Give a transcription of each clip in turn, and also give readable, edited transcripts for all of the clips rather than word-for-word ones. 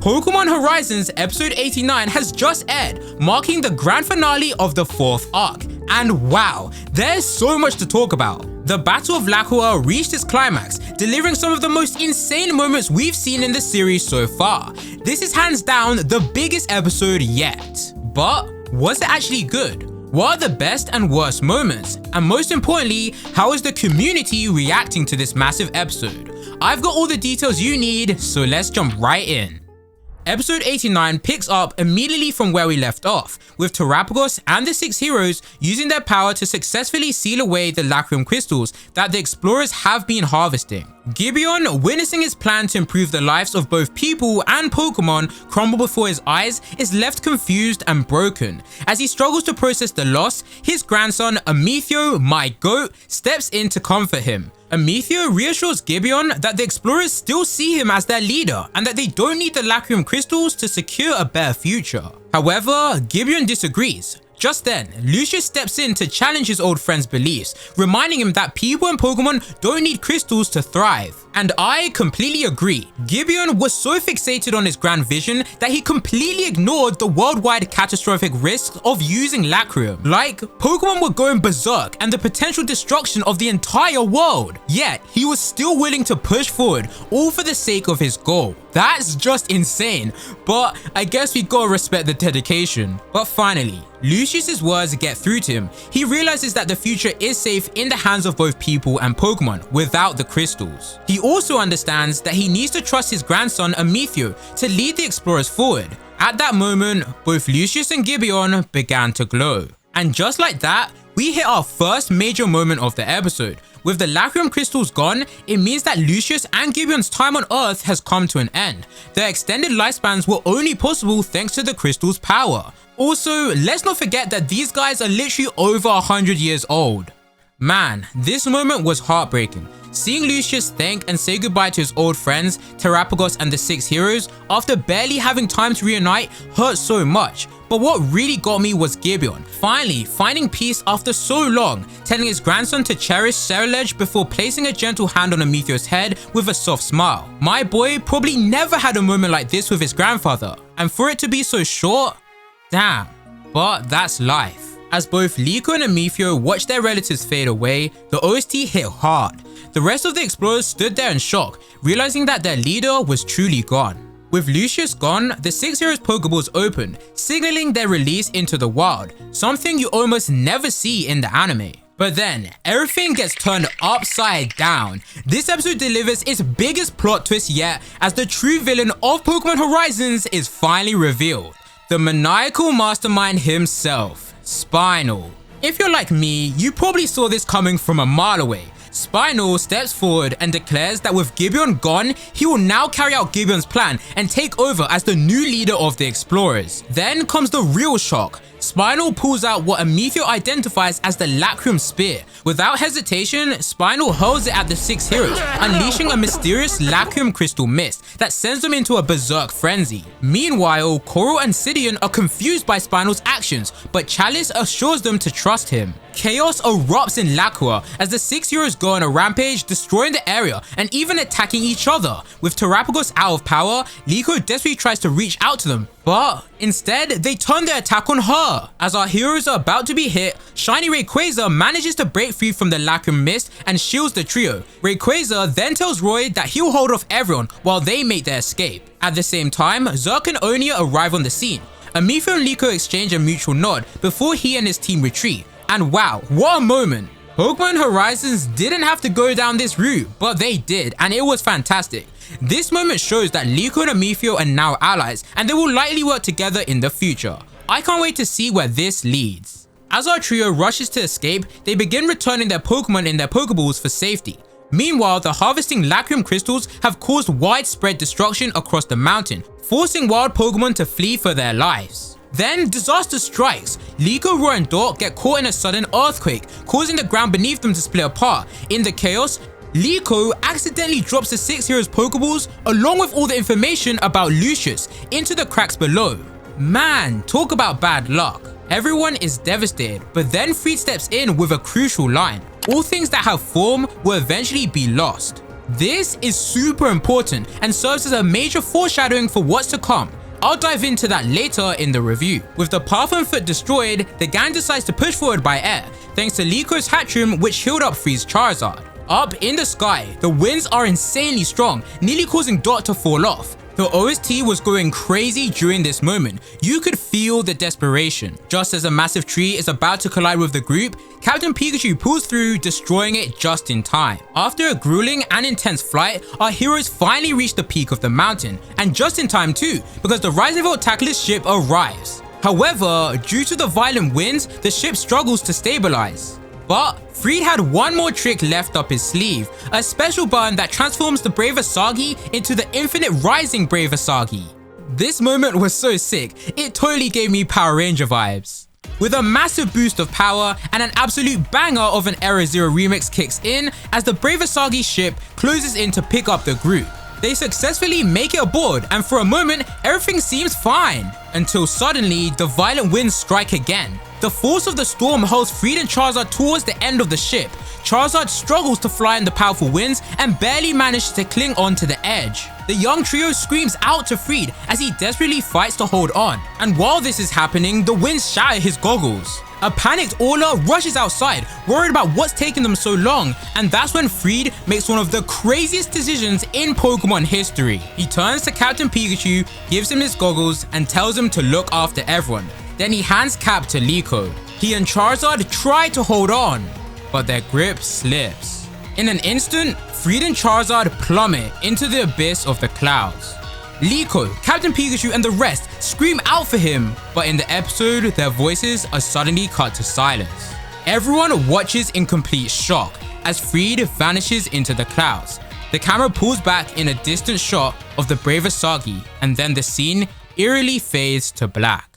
Pokémon Horizons episode 89 has just aired, marking the grand finale of the 4th arc. And wow, there's so much to talk about. The Battle of Lacqua reached its climax, delivering some of the most insane moments we've seen in the series so far. This is hands down the biggest episode yet. But was it actually good? What are the best and worst moments? And most importantly, how is the community reacting to this massive episode? I've got all the details you need, so let's jump right in. Episode 89 picks up immediately from where we left off, with Terapagos and the 6 heroes using their power to successfully seal away the Lacquarium crystals that the explorers have been harvesting. Gibeon, witnessing his plan to improve the lives of both people and Pokemon crumble before his eyes, is left confused and broken. As he struggles to process the loss, his grandson Amethio, my goat, steps in to comfort him. Amethio reassures Gibeon that the explorers still see him as their leader and that they don't need the Lacquarium crystals to secure a better future. However, Gibeon disagrees. Just then, Lucius steps in to challenge his old friend's beliefs, reminding him that people and Pokemon don't need crystals to thrive. And I completely agree. Gibeon was so fixated on his grand vision that he completely ignored the worldwide catastrophic risks of using Lacquarium. Like, Pokemon were going berserk and the potential destruction of the entire world. Yet, he was still willing to push forward, all for the sake of his goal. That's just insane, but I guess we gotta respect the dedication. But finally, Lucius's words get through to him. He realizes that the future is safe in the hands of both people and Pokemon without the crystals. He also understands that he needs to trust his grandson Amethio to lead the explorers forward. At that moment, both Lucius and Gibeon began to glow. And just like that, we hit our first major moment of the episode. With the Lacquarium crystals gone, it means that Lucius and Gibeon's time on Earth has come to an end. Their extended lifespans were only possible thanks to the crystals' power. Also, let's not forget that these guys are literally over 100 years old. Man, this moment was heartbreaking. Seeing Lucius thank and say goodbye to his old friends, Terapagos and the 6 heroes, after barely having time to reunite, hurt so much. But what really got me was Gibeon, finally finding peace after so long, telling his grandson to cherish Ceruledge before placing a gentle hand on Amethio's head with a soft smile. My boy probably never had a moment like this with his grandfather, and for it to be so short, damn, but that's life. As both Lacqua and Amethio watched their relatives fade away, the OST hit hard. The rest of the explorers stood there in shock, realizing that their leader was truly gone. With Lucius gone, the 6 heroes' Pokeballs opened, signaling their release into the wild, something you almost never see in the anime. But then, everything gets turned upside down. This episode delivers its biggest plot twist yet, as the true villain of Pokémon Horizons is finally revealed. The maniacal mastermind himself, Spinal. If you're like me, you probably saw this coming from a mile away. Spinal steps forward and declares that with Gibeon gone, he will now carry out Gibeon's plan and take over as the new leader of the explorers. Then comes the real shock. Spinal pulls out what Amethio identifies as the Lacquarium Spear. Without hesitation, Spinal hurls it at the 6 heroes, unleashing a mysterious Lacquarium crystal mist that sends them into a berserk frenzy. Meanwhile, Coral and Sidian are confused by Spinal's actions, but Chalice assures them to trust him. Chaos erupts in Lacqua as the 6 heroes go on a rampage, destroying the area and even attacking each other. With Terapagos out of power, Lacqua desperately tries to reach out to them, but instead they turn their attack on her. As our heroes are about to be hit, Shiny Rayquaza manages to break free from the Lacquarium mist and shields the trio. Rayquaza then tells Roy that he'll hold off everyone while they make their escape. At the same time, Zerk and Onia arrive on the scene. Amethio and Lacqua exchange a mutual nod before he and his team retreat. And wow, what a moment! Pokémon Horizons didn't have to go down this route, but they did, and it was fantastic. This moment shows that Lacqua and Amethio are now allies, and they will likely work together in the future. I can't wait to see where this leads. As our trio rushes to escape, they begin returning their Pokemon in their Pokeballs for safety. Meanwhile, the harvesting Lacquarium crystals have caused widespread destruction across the mountain, forcing wild Pokemon to flee for their lives. Then, disaster strikes. Liko, Roy and Dork get caught in a sudden earthquake, causing the ground beneath them to split apart. In the chaos, Liko accidentally drops the 6 heroes' Pokeballs along with all the information about Lucius into the cracks below. Man, talk about bad luck. Everyone is devastated, but then Freed steps in with a crucial line. All things that have form will eventually be lost. This is super important and serves as a major foreshadowing for what's to come. I'll dive into that later in the review. With the path on foot destroyed, the gang decides to push forward by air, thanks to Lacqua's Hatchroom, which healed up Free's Charizard. Up in the sky, the winds are insanely strong, nearly causing Dot to fall off. The OST was going crazy during this moment. You could feel the desperation. Just as a massive tree is about to collide with the group, Captain Pikachu pulls through, destroying it just in time. After a grueling and intense flight, our heroes finally reach the peak of the mountain, and just in time too, because the Rising Tackler's ship arrives. However, due to the violent winds, the ship struggles to stabilize. But Freed had one more trick left up his sleeve, a special button that transforms the Bravasagi into the infinite rising Bravasagi. This moment was so sick, it totally gave me Power Ranger vibes. With a massive boost of power and an absolute banger of an Era Zero remix kicks in as the Bravasagi ship closes in to pick up the group. They successfully make it aboard, and for a moment everything seems fine, until suddenly the violent winds strike again. The force of the storm hurls Freed and Charizard towards the end of the ship. Charizard struggles to fly in the powerful winds and barely manages to cling on to the edge. The young trio screams out to Freed as he desperately fights to hold on. And while this is happening, the winds shatter his goggles. A panicked Orla rushes outside, worried about what's taking them so long, and that's when Freed makes one of the craziest decisions in Pokemon history. He turns to Captain Pikachu, gives him his goggles, and tells him to look after everyone. Then he hands Cap to Lacqua. He and Charizard try to hold on, but their grip slips. In an instant, Freed and Charizard plummet into the abyss of the clouds. Lacqua, Captain Pikachu, and the rest scream out for him, but in the episode, their voices are suddenly cut to silence. Everyone watches in complete shock as Freed vanishes into the clouds. The camera pulls back in a distant shot of the Bravasagi, and then the scene eerily fades to black.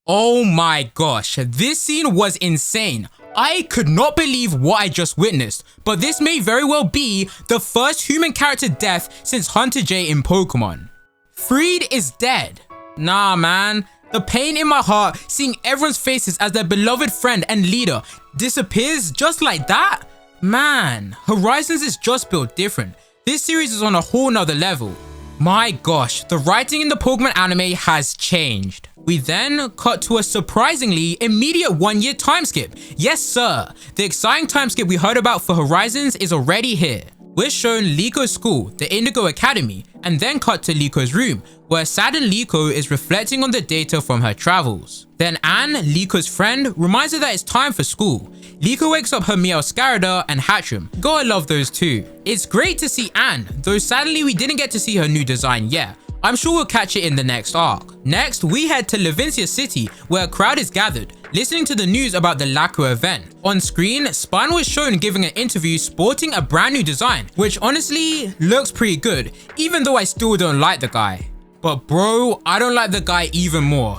Oh my gosh, this scene was insane. I could not believe what I just witnessed, but this may very well be the first human character death since Hunter J in Pokemon. Freed is dead. Nah man, the pain in my heart seeing everyone's faces as their beloved friend and leader disappears just like that? Man, Horizons is just built different. This series is on a whole nother level. My gosh, the writing in the Pokemon anime has changed. We then cut to a surprisingly immediate 1 year time skip. Yes sir, the exciting time skip we heard about for Horizons is already here. We're shown Lacqua's school, the Indigo Academy, and then cut to Lacqua's room, where saddened Lacqua is reflecting on the data from her travels. Then Anne, Lacqua's friend, reminds her that it's time for school. Lacqua wakes up her Meowscarada and Hatchroom. Gotta love those two. It's great to see Anne, though sadly we didn't get to see her new design yet. I'm sure we'll catch it in the next arc. Next, we head to Levincia City, where a crowd is gathered, listening to the news about the Lacqua event. On screen, Spinal is shown giving an interview sporting a brand new design, which honestly looks pretty good, even though I still don't like the guy. But bro, I don't like the guy even more.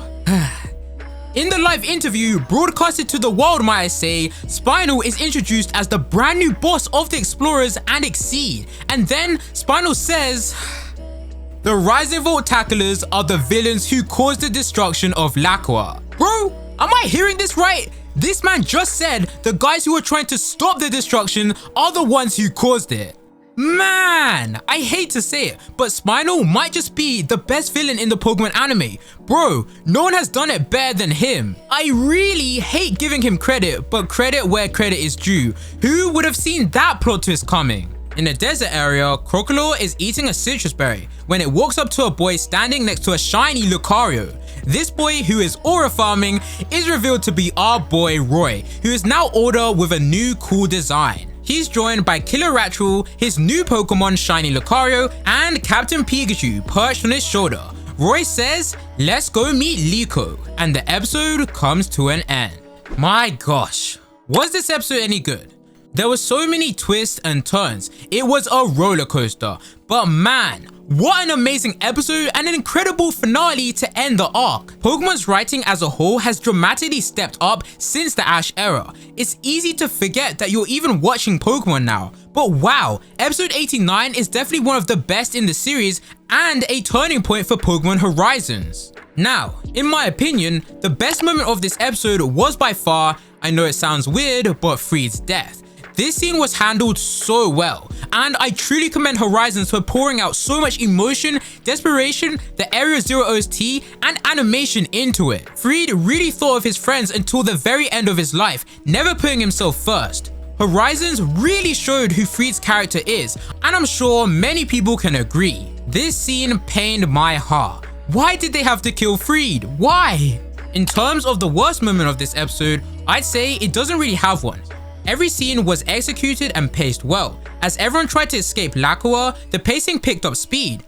In the live interview, broadcasted to the world might I say, Spinal is introduced as the brand new boss of the Explorers and Exceed. And then Spinal says, the Rising Tacklers are the villains who caused the destruction of Lacqua. Bro, am I hearing this right? This man just said the guys who were trying to stop the destruction are the ones who caused it. Man, I hate to say it, but Spinal might just be the best villain in the Pokemon anime. Bro, no one has done it better than him. I really hate giving him credit, but credit where credit is due. Who would have seen that plot twist coming? In a desert area, Crocodile is eating a citrus berry when it walks up to a boy standing next to a shiny Lucario. This boy, who is aura farming, is revealed to be our boy Roy, who is now older with a new cool design. He's joined by Killer Rattrel, his new Pokemon Shiny Lucario, and Captain Pikachu perched on his shoulder. Roy says, let's go meet Lacqua, and the episode comes to an end. My gosh, was this episode any good? There were so many twists and turns, it was a roller coaster, but man, what an amazing episode and an incredible finale to end the arc. Pokemon's writing as a whole has dramatically stepped up since the Ash era. It's easy to forget that you're even watching Pokemon now, but wow, episode 89 is definitely one of the best in the series and a turning point for Pokemon Horizons. Now, in my opinion, the best moment of this episode was by far, I know it sounds weird, but Freed's death. This scene was handled so well, and I truly commend Horizons for pouring out so much emotion, desperation, the Area Zero OST, and animation into it. Freed really thought of his friends until the very end of his life, never putting himself first. Horizons really showed who Freed's character is, and I'm sure many people can agree. This scene pained my heart. Why did they have to kill Freed? Why? In terms of the worst moment of this episode, I'd say it doesn't really have one. Every scene was executed and paced well. As everyone tried to escape Lacqua, the pacing picked up speed.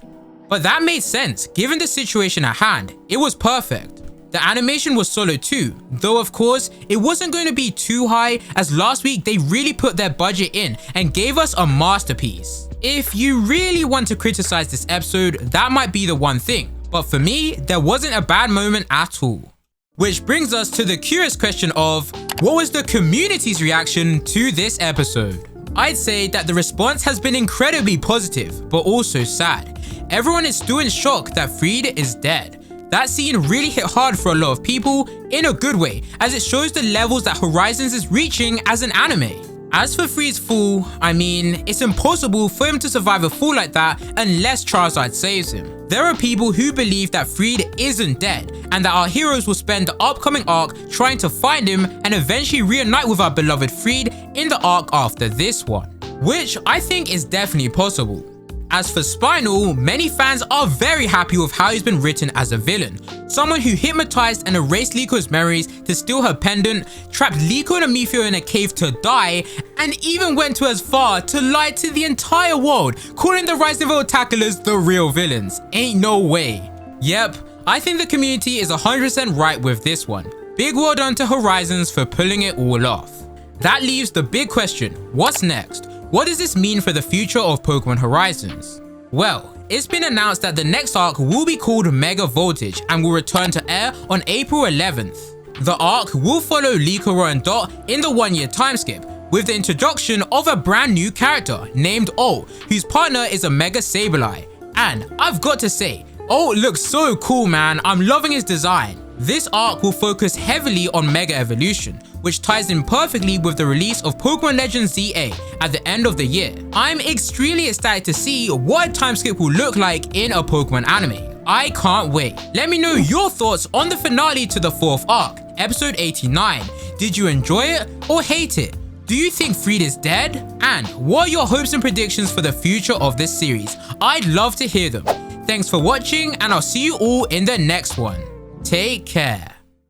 But that made sense, given the situation at hand. It was perfect. The animation was solid too, though of course, it wasn't going to be too high, as last week they really put their budget in and gave us a masterpiece. If you really want to criticize this episode, that might be the one thing, but for me, there wasn't a bad moment at all. Which brings us to the curious question of, what was the community's reaction to this episode? I'd say that the response has been incredibly positive, but also sad. Everyone is still in shock that Freed is dead. That scene really hit hard for a lot of people, in a good way, as it shows the levels that Horizons is reaching as an anime. As for Freed's fall, I mean, it's impossible for him to survive a fall like that unless Charizard saves him. There are people who believe that Freed isn't dead, and that our heroes will spend the upcoming arc trying to find him and eventually reunite with our beloved Freed in the arc after this one, which I think is definitely possible. As for Spinal, many fans are very happy with how he's been written as a villain. Someone who hypnotized and erased Liko's memories to steal her pendant, trapped Liko and Amethio in a cave to die, and even went as far to lie to the entire world, calling the Rising Level tacklers the real villains. Ain't no way. Yep, I think the community is 100% right with this one. Big well done to Horizons for pulling it all off. That leaves the big question, what's next? What does this mean for the future of Pokemon Horizons? Well, it's been announced that the next arc will be called Mega Voltage and will return to air on April 11th. The arc will follow Liko and Dot in the 1-year time skip, with the introduction of a brand new character named Ult, whose partner is a Mega Sableye. And I've got to say, Ult looks so cool, man. I'm loving his design. This arc will focus heavily on Mega Evolution, which ties in perfectly with the release of Pokemon Legends ZA at the end of the year. I'm extremely excited to see what a time skip will look like in a Pokemon anime. I can't wait. Let me know your thoughts on the finale to the 4th arc, episode 89. Did you enjoy it or hate it? Do you think Freed is dead? And what are your hopes and predictions for the future of this series? I'd love to hear them. Thanks for watching, and I'll see you all in the next one. Take care.